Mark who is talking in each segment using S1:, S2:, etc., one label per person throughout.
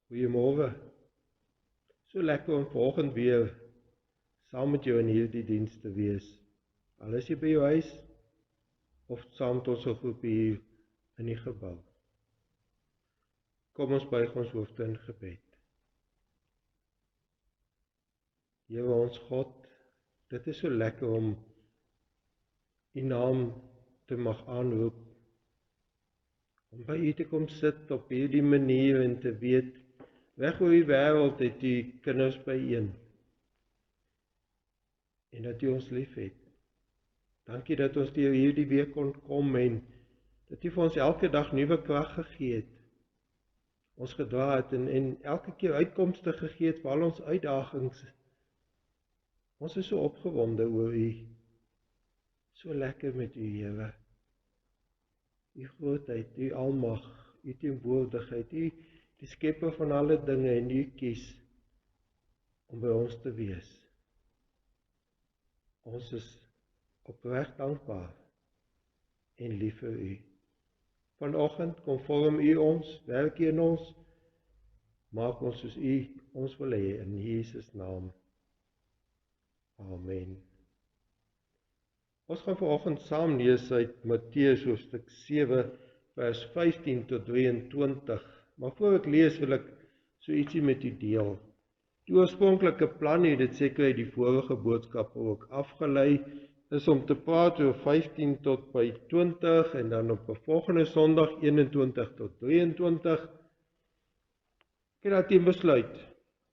S1: Goeiemôre. So lekker om vanoggend weer saam met jou in hierdie diens te wees. Al is jy by jou huis of saam met ons groep hier in die gebou. Kom ons buig ons hoofde in gebed. Here ons God, dit is so lekker om U naam te mag aanroep. Om by U te kom sit op hierdie manier en te weet, weg oor die wêreld het U kinders byeen. En dat U ons lief het. Dankie dat ons deur hierdie week kon kom en dat U vir ons elke dag nuwe krag gegee het. Ons gedra het en elke keer uitkomste gegee het vir al ons uitdagings. Ons is so opgewonde oor U. So lekker met U, Here. U grootheid, U almag, U teenwoordigheid, U die skepper van alle dinge en U kies om by ons te wees. Ons is opreg dankbaar en lief vir U. Vanoggend kom vorm U ons, werk U in ons, maak ons soos U ons wil hê in Jesus naam. Amen. Ons gaan vanoggend saam lees uit Matteus hoofstuk 7 vers 15 tot 23. Maar voor ek lees wil ek so ietsie met u deel. Die oorspronklike plan, dit seker uit die vorige boodskappe ook afgelei, is om te praat oor 15 tot by 20 en dan op 'n volgende Sondag 21 tot 23. Ek het daarteen besluit.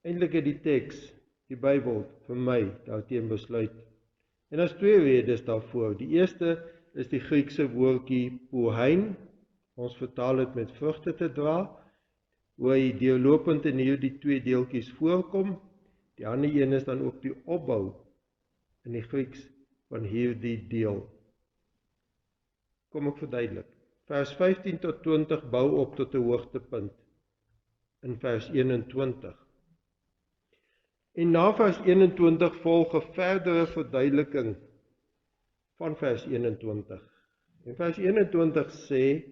S1: Eintlik het die teks, die Bybel, vir my daarteen besluit. En daar's twee redes daarvoor. Die eerste is die Griekse woordjie pohein. Ons vertaal dit met vrugte te dra. Hoe hy deurlopend in hierdie twee deeltjies voorkom. Die ander een is dan ook die opbou in die Grieks van hierdie deel. Kom ek verduidelik. Vers 15 tot 20 bou op tot 'n hoogtepunt in vers 21. En na vers 21 volg 'n verdere verduideliking van vers 21. En vers 21 sê,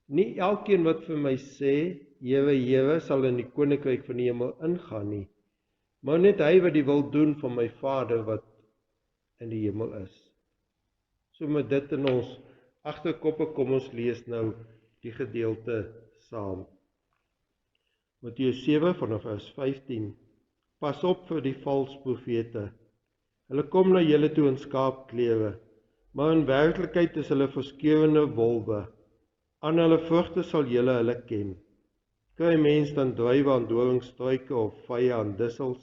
S1: nie elkeen wat vir my sê, Here, Here, sal in die koninkryk van die hemel ingaan nie, maar net hy wat die wil doen van my Vader wat in die hemel is. So met dit in ons agterkoppe kom ons lees nou die gedeelte saam. Matteus 7 vanaf vers 15. Pas op vir die valse profete. Hulle kom na julle toe in skaapklere, maar in werklikheid is hulle verskeurende wolwe. Aan hulle vrugte sal julle hulle ken. Kry mens dan druiwe aan doringstruike of vye aan dissels?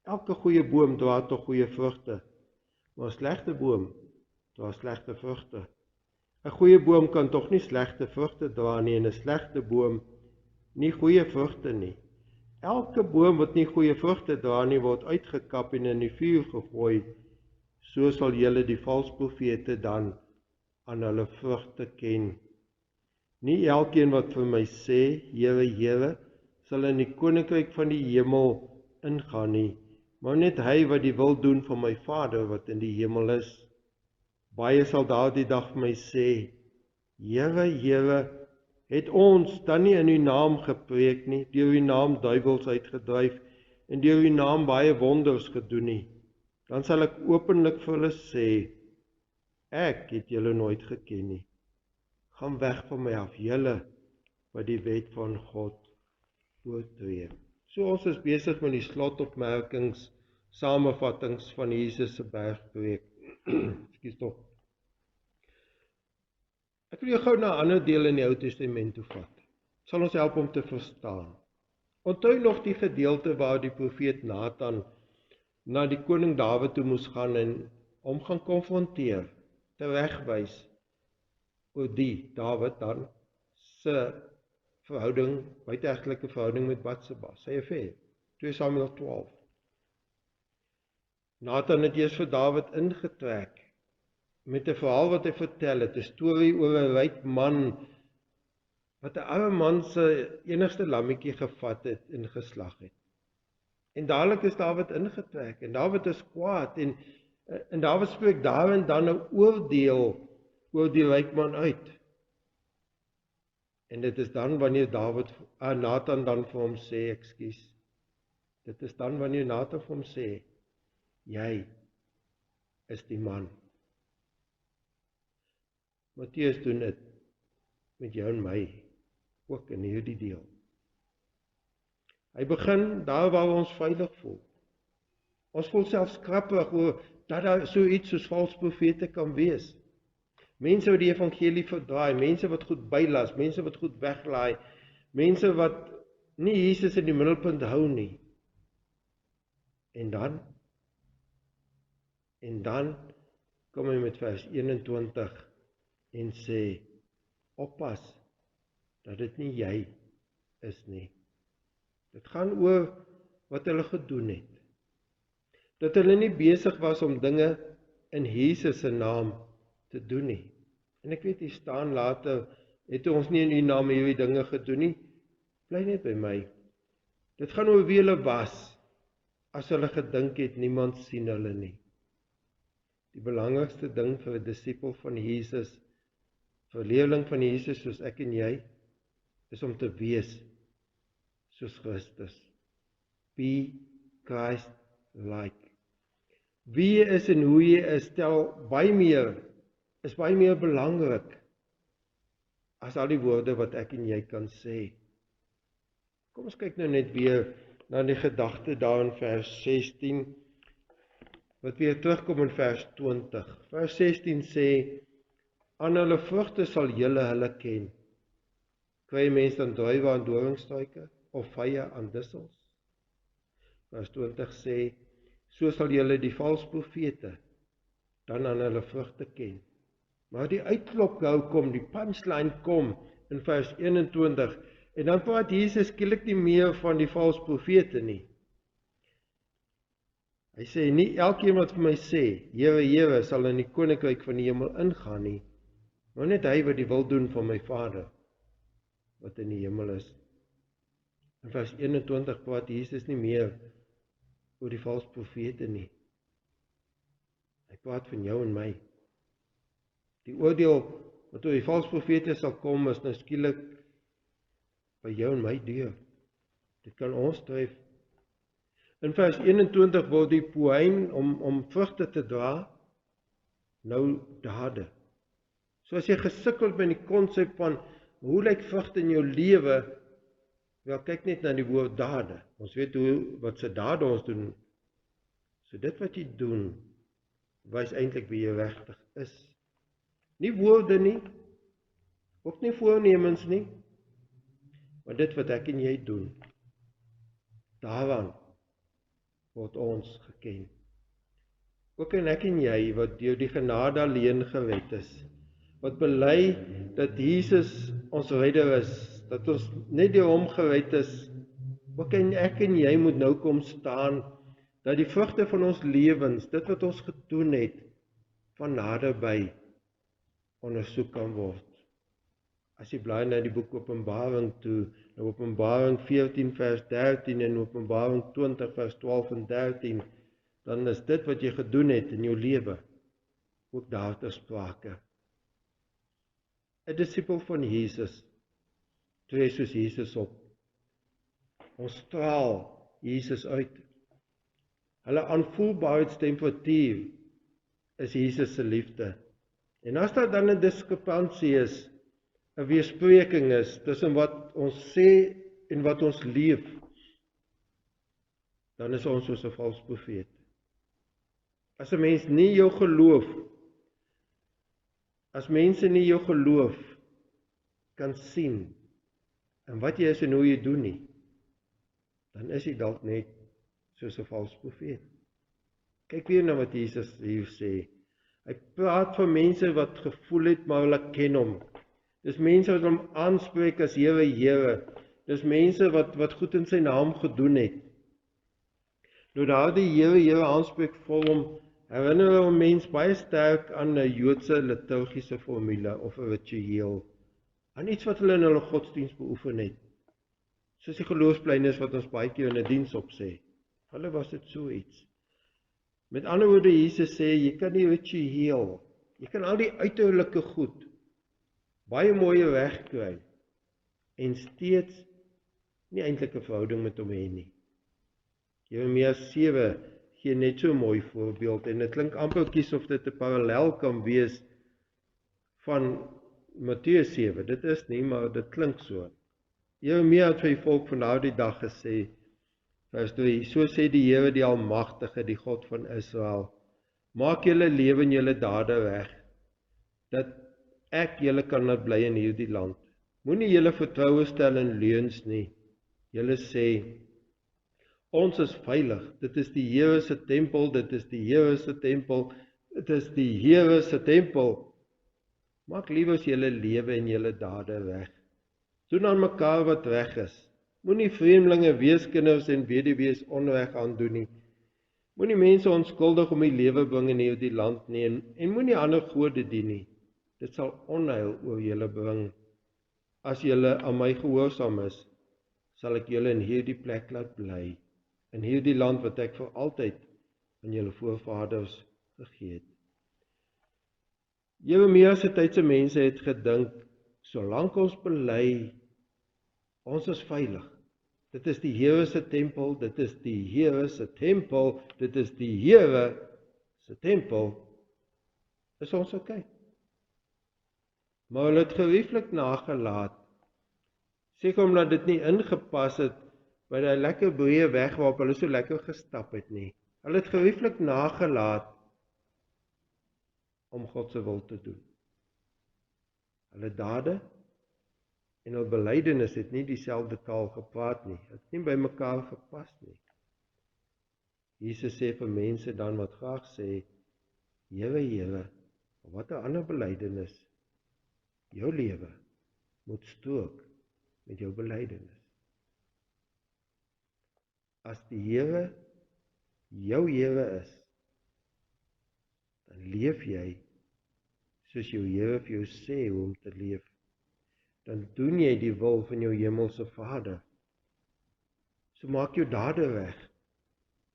S1: Elke goeie boom dra tog goeie vrugte, maar 'n slegte boom dra slegte vrugte. 'n Goeie boom kan tog nie slegte vrugte dra nie en 'n slegte boom nie goeie vrugte nie. Elke boom wat nie goeie vrugte dra nie, word uitgekap en in die vuur gegooi. So sal julle die valse profete dan aan hulle vrugte ken. Nie elkeen wat vir my sê, Here, Here, sal in die koninkryk van die hemel ingaan nie, maar net hy wat die wil doen van my Vader wat in die hemel is. Baie sal daardie dag vir my sê, Here, Here, het ons dan nie in uw naam gepreek nie, deur uw naam duivels uitgedryf en deur uw naam baie wonders gedoen nie. Dan sal ek openlik vir hulle sê, ek het julle nooit geken nie. Gaan weg van my af, julle wat die wet van God oortree. So ons is besig met die slotopmerkings, samevattings van Jesus se bergpreek. Ekskuus tog. Ek wil jou gou na 'n ander deel in die Ou Testament toe vat. Sal ons help om te verstaan. Onthou nog die gedeelte waar die profeet Nathan na die koning Dawid toe moes gaan en hom gaan konfronteer, teregwys oor die Dawid dan se verhouding, buiteegtelike verhouding met Batseba, sy affair. 2 Samuel 12. Nathan het eers vir Dawid ingetrek met 'n verhaal wat hy vertel het, 'n storie oor 'n ryk man wat 'n arme man se enigste lammetjie gevat het en geslag het. En dadelik is Dawid ingetrek en Dawid is kwaad en Dawid spreek daar en dan 'n oordeel oor die ryk man uit. En dit is dan wanneer Nathan dan vir hom sê, ekskuus. Dit is dan wanneer Nathan vir hom sê, jy is die man. Matteus doen dit met jou en my, ook in hierdie deel. Hy begin daar waar ons veilig voel. Ons voel selfs skrappig oor dat daar so iets soos valse profete kan wees. Mense wat die evangelie verdraai, mense wat goed bylas, mense wat goed weglaai, mense wat nie Jesus in die middelpunt hou nie. En dan kom hy met vers 21 en sê, oppas dat dit nie jy is nie. Dit gaan oor wat hulle gedoen het. Dat hulle nie besig was om dinge in Jesus se naam te doen nie. En ek weet, hier staan later, het ons nie in u naam hierdie dinge gedoen nie, bly net by my. Dit gaan oor wie hulle was, as hulle gedink het, niemand sien hulle nie. Die belangrikste ding vir 'n disipel van Jesus, vir 'n leerling van Jesus soos ek en jy, is om te wees soos Christus. Be Christ-like. Wie jy is en hoe jy is, is baie meer belangrik as al die woorde wat ek en jy kan sê. Kom ons kyk nou net weer na die gedagte daar in vers 16, wat weer terugkom in vers 20. Vers 16 sê, aan hulle vrugte sal julle hulle ken. Kry mense dan druiwe aan doringstruike of vye aan dissels? Vers 20 sê, so sal julle die valse profete dan aan hulle vrugte ken. Maar die uitklop gou kom, die punchline kom in vers 21, en dan praat Jesus skielik nie meer van die valse profete nie. Hy sê, nie elkeen wat vir my sê, Here, Here, sal in die koninkryk van die hemel ingaan nie, maar net hy wat die wil doen van my Vader, wat in die hemel is. In vers 21 praat Jesus nie meer oor die valse profete nie. Hy praat van jou en my. Die oordeel wat oor die valse profete sal kom, is nou skielik by jou en my deur. Dit kan ons tref. In vers 21 word die poëin om vrugte te dra, nou dade. So as jy gesukkel met die konsep van, hoe lyk vrugte in jou lewe, wel, kyk net na die woord dade. Ons weet wat se dade ons doen. So dit wat jy doen, wys eintlik wie jy regtig is. Nie woorde nie, ook nie voornemens nie, maar dit wat ek en jy doen, daaraan word ons geken. Ook en ek en jy, wat deur die genade alleen gered is, wat bely dat Jesus ons redder is, dat ons net deur hom gered is, ook en ek en jy moet nou kom staan, dat die vrugte van ons lewens, dit wat ons gedoen het, van naderby ondersoek kan word. As jy blaai na die boek Openbaring toe, nou Openbaring 14 vers 13 en Openbaring 20 vers 12 en 13, dan is dit wat jy gedoen het in jou lewe. ook daar ter sprake. 'n Disipel van Jesus tree soos Jesus op. Ons straal Jesus uit. Hulle aanvoelbaarheidstemperatuur is Jesus se liefde. En as daar dan 'n diskrepansie is, 'n weerspreking is tussen wat ons sê en wat ons leef, dan is ons soos 'n valse profeet. As 'n mens nie jou geloof, as mense nie jou geloof kan sien in wat jy is en hoe jy doen nie, dan is jy dalk net soos 'n valse profeet. Kyk weer na wat Jesus hier sê. Hy praat van mense wat gevoel het, maar hulle ken hom. Dis mense wat hom aanspreek as Here, Here. Dis mense wat goed in sy naam gedoen het. Nou daardie Here, Here aanspreek vir hom, herinner 'n mens baie sterk aan 'n Joodse liturgiese formule of 'n ritueel, aan iets wat hulle in hulle godsdiens beoefen het. Soos die geloofspleines wat ons baie keer in 'n diens opsê. Hulle was dit so iets. Met ander woorde, Jesus sê, jy kan die ritueel, jy kan al die uiterlike goed baie mooi wegkry en steeds nie eintlik 'n verhouding met hom hê nie. Jeremia 7 gee net so 'n mooi voorbeeld en dit klink amper asof dit 'n parallel kan wees van Matteus 7. Dit is nie, maar dit klink so. Jeremia het vir die volk van daardie dag gesê, vers 3, so sê die Here die Almagtige, die God van Israel, maak julle lewe en julle dade reg, dat ek julle kan laat bly in hierdie land. Moenie julle vertroue stel in leuns nie. Julle sê, ons is veilig, dit is die Here se tempel, dit is die Here se tempel, dit is die Here se tempel. Maak liewer julle lewe en julle dade reg. Doen aan mekaar wat reg is. Moenie vreemdelinge, weeskinders en weduwees onreg aandoen nie. Moenie mense onskuldig om die lewe bring in hierdie land nie en moenie ander gode dien nie. Dit sal onheil oor julle bring. As julle aan my gehoorsaam is, sal ek julle in hierdie plek laat bly, in hierdie land wat ek vir altyd aan julle voorvaders gegee het. Jeremia se tydse mense het gedink, solank ons bely, ons is veilig. Dit is die Here se tempel, dit is die Here se tempel, dit is die Here se tempel, is ons okay. Maar hulle het gerieflik nagelaat, seker omdat dit nie ingepas het by die lekker breë weg waarop hulle so lekker gestap het nie. Hulle het gerieflik nagelaat om God se wil te doen. Hulle dade en hulle belydenis het nie dieselfde taal gepraat nie. Het nie by mekaar gepas nie. Jesus sê vir mense dan wat graag sê, Here, Here, wat 'n ander belydenis. Jou lewe moet strook met jou belydenis. As die Here jou Here is, dan leef jy soos jou Here vir jou sê hoe om te leef. Dan doen jy die wil van jou hemelse Vader. So maak jou dade reg.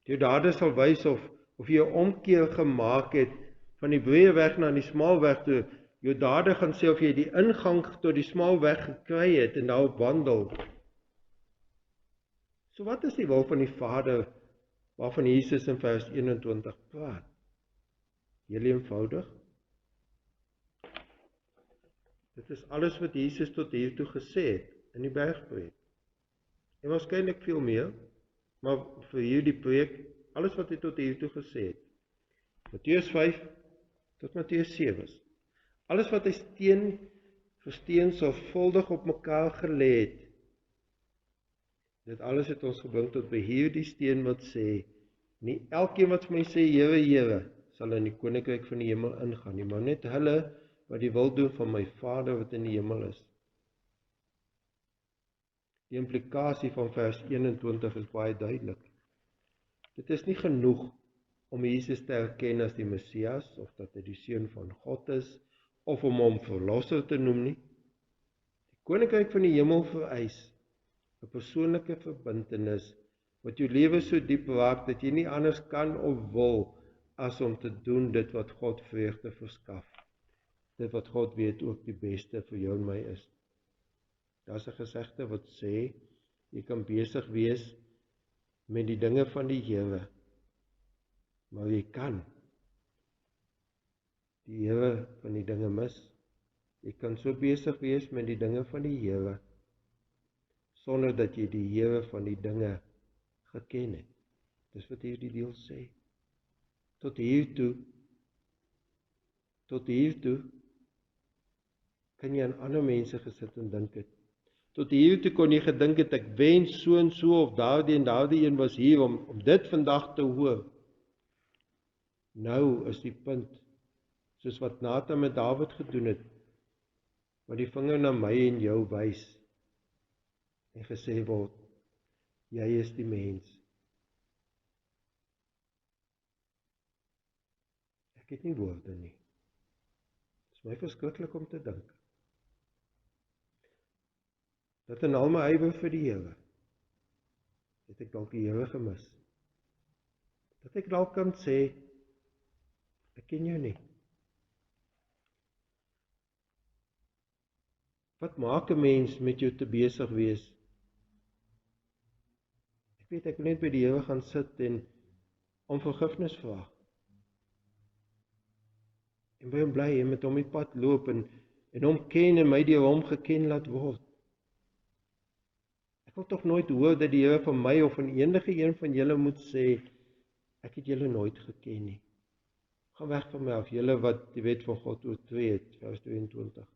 S1: Jou dade sal wys of jy 'n omkeer gemaak het van die breë weg na die smal weg toe. Jou dade gaan sê of jy die ingang tot die smal weg gekry het en daarop wandel. So wat is die wil van die Vader waarvan Jesus in vers 21 praat? Heel eenvoudig. Dit is alles wat Jesus tot hiertoe gesê het in die bergpreek. En waarskynlik veel meer, maar vir hierdie preek, alles wat hy tot hiertoe gesê het. Matteus 5 tot Matteus 7. Alles wat hy steen vir steen sorgvuldig op mekaar gelê het. Dit alles het ons gebring tot by hierdie steen wat sê, nie elkeen wat vir my sê, Here, Here, sal in die koninkryk van die hemel ingaan nie, maar net hulle wat die wil doen van my Vader wat in die hemel is. Die implikasie van vers 21 is baie duidelik. Dit is nie genoeg om Jesus te erken as die Messias, of dat hy die Seun van God is, of om hom verlosser te noem nie. Die koninkryk van die hemel vereis 'n persoonlike verbintenis, wat jou lewe so diep raak, dat jy nie anders kan of wil, as om te doen dit wat God vreugde verskaf. Dit wat God weet ook die beste vir jou en my is. Daar's 'n gesegde wat sê, jy kan besig wees met die dinge van die Here, maar jy kan die Here van die dinge mis. Jy kan so besig wees met die dinge van die Here, sonder dat jy die Here van die dinge geken het. Dis wat hierdie deel sê. Tot hiertoe, kan jy aan ander mense gesit en dink het. Tot hiertoe kon jy gedink het, ek wens so en so, of daardie en daardie een was hier om dit vandag te hoor. Nou is die punt, soos wat Nathan met Dawid gedoen het, wat die vinger na my en jou wys, en gesê word, jy is die mens. Ek het nie woorde nie. Dit is my verskriklik om te dink. Dat in al my ywer vir die Here, het ek dalk die Here gemis. Dat ek dalk kan sê, ek ken jou nie. Wat maak 'n mens met jou te besig wees? Ek weet, ek wil net by die Here gaan sit en om vergifnis vra. En by hom bly en met hom die pad loop en hom ken en my deur hom geken laat word. Ek wil tog nooit hoor dat die Here van my of van enige een van julle moet sê, ek het julle nooit geken nie. Gaan weg van my af, julle wat die wet van God oortree het, vers 22.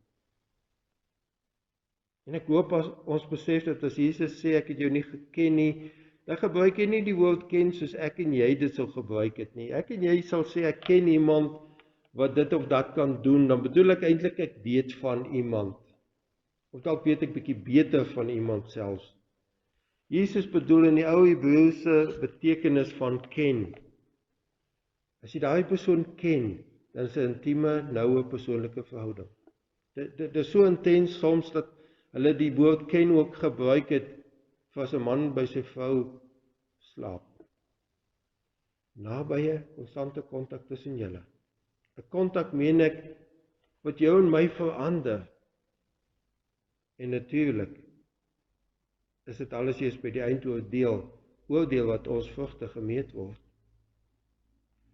S1: En ek hoop as ons besef dat as Jesus sê, ek het jou nie geken nie, dan gebruik hy nie die woord ken soos ek en jy dit sal gebruik het nie. Ek en jy sal sê, ek ken iemand wat dit of dat kan doen, dan bedoel ek eintlik ek weet van iemand. Of dalk weet ek bietjie beter van iemand selfs. Jesus bedoel in die ou Hebreëse betekenis van ken. As jy daai persoon ken, dan is 'n intieme, noue persoonlike verhouding. Dit is so intens soms dat hulle die woord ken ook gebruik het vir as 'n man by sy vrou slaap. Nabye, konstante kontak tussen julle. 'n Kontak meen ek wat jou en my verander. En natuurlik is dit alles eers by die eindoordeel wat ons vrugte gemeet word.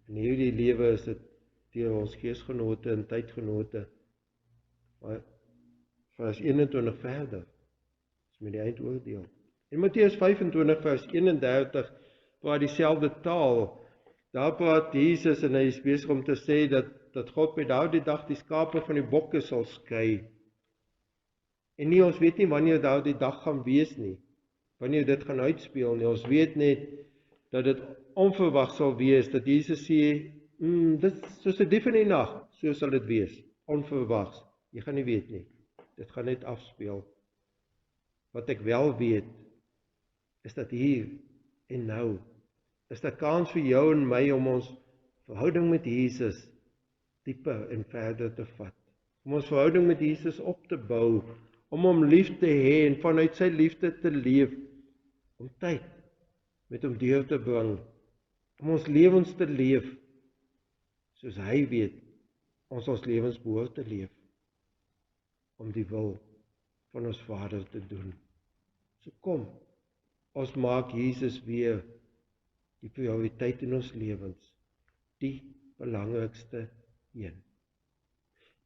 S1: In hierdie lewe is dit deur ons geesgenote en tydgenote. Maar vers 21 verder is met die eindoordeel. In Matteus 25 vers 31 praat dieselfde taal. Daar praat Jesus en hy is besig om te sê dat God by daardie dag die skape van die bokke sal skei. En nie, ons weet nie wanneer daardie dag gaan wees nie, wanneer dit gaan uitspeel nie. Ons weet net dat dit onverwags sal wees, dat Jesus sê, dit is soos 'n dief in die nag, so sal dit wees, onverwags. Jy gaan nie weet nie, dit gaan net afspeel. Wat ek wel weet, is dat hier en nou, is daar kans vir jou en my om ons verhouding met Jesus dieper en verder te vat. Om ons verhouding met Jesus op te bou, om hom lief te hê en vanuit sy liefde te leef, om tyd met hom deur te bring, om ons lewens te leef, soos hy weet, ons lewens behoort te leef, om die wil van ons Vader te doen. So kom, ons maak Jesus weer die prioriteit in ons lewens, die belangrikste een.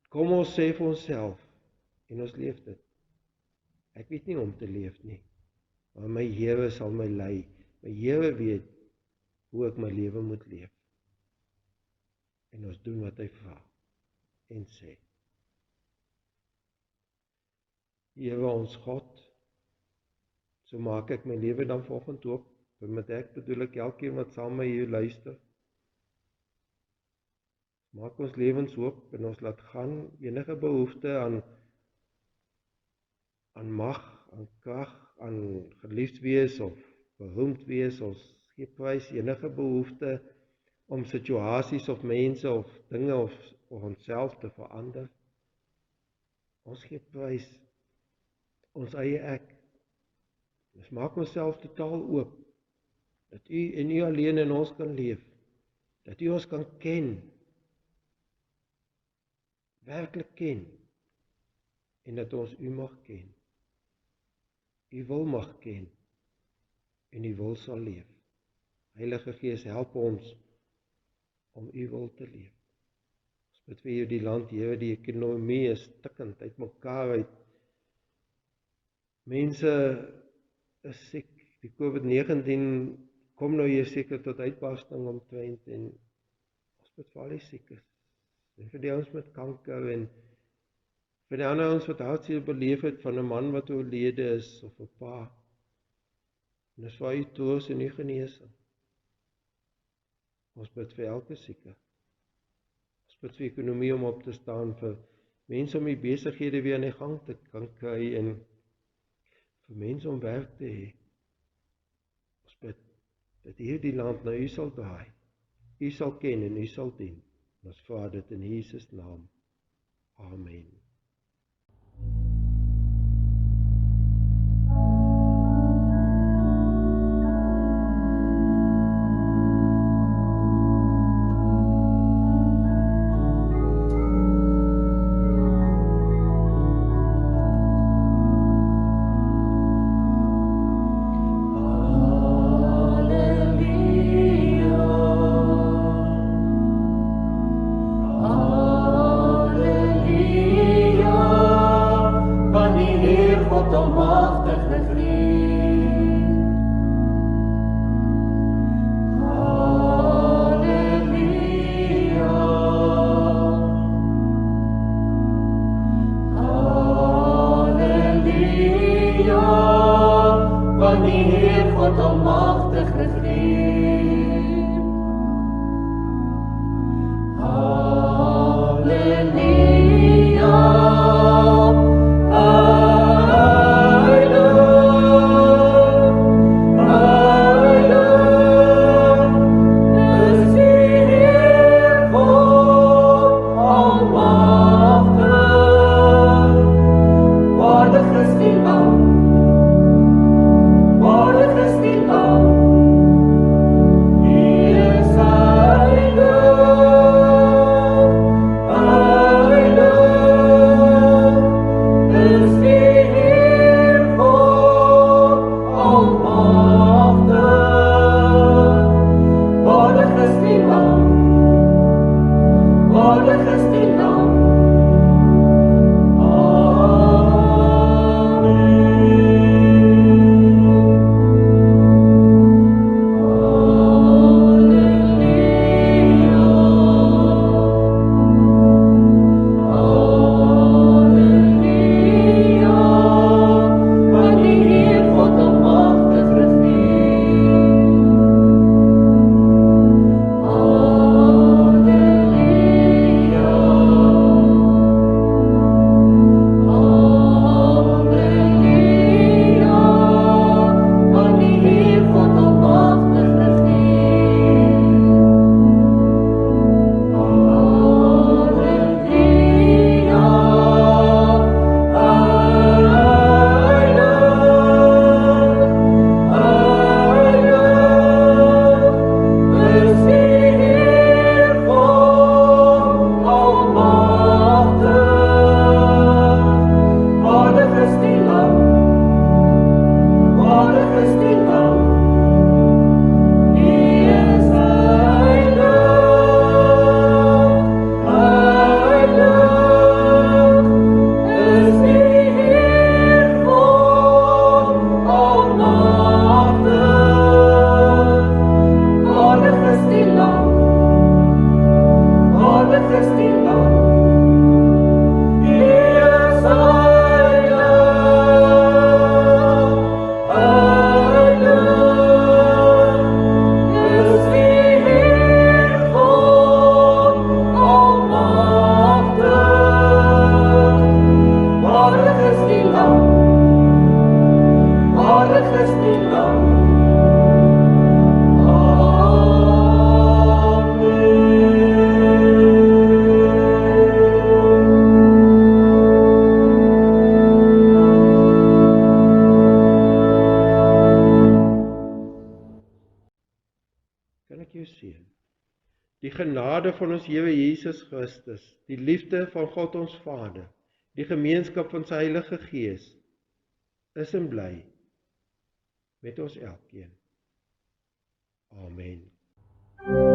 S1: Kom ons sê vir onsself, en ons leef dit. Ek weet nie om te leef nie, maar my Here sal my lei. My Here weet hoe ek my lewe moet leef. En ons doen wat hy vra en sê. Here ons God, so maak ek my lewe dan vanoggend oop. Met ek bedoel ek elkeen wat saam met my hier luister. Maak ons lewens oop en ons laat gaan enige behoefte aan mag, aan krag, aan geliefd wees of beroemd wees, ons gee prys enige behoefte om situasies of mense of dinge of onsself te verander. Ons gee prys ons eie ek. Ons maak onsself totaal oop, dat U en U alleen in ons kan leef. dat U ons kan ken, werklik ken, en dat ons U mag ken, U wil mag ken, en U wil sal leef. Heilige Gees, help ons om U wil te leef. Ons bid vir die land, Here, die ekonomie is stikkend uit mekaar uit. Mense is siek, die COVID-19 kom nou hier seker tot uitbarsting omtrent, en ons bid vir al die siekes, en vir die ouens met kanker, en vir die ander ouens wat hartseer beleef het van 'n man wat oorlede is, of 'n pa. En dis vir U troos en U genesing. Ons bid vir elke sieke. Ons bid vir ekonomie om op te staan, vir mense om die besighede weer aan die gang te kan kry, en vir mense om werk te hê. Ons bid dat hierdie land na U sal draai, U sal ken en U sal dien. Ons vra dit in Jesus naam. Amen. genade van ons Here Jesus Christus, die liefde van God ons Vader, die gemeenskap van sy Heilige Gees, is en bly met ons elkeen. Amen.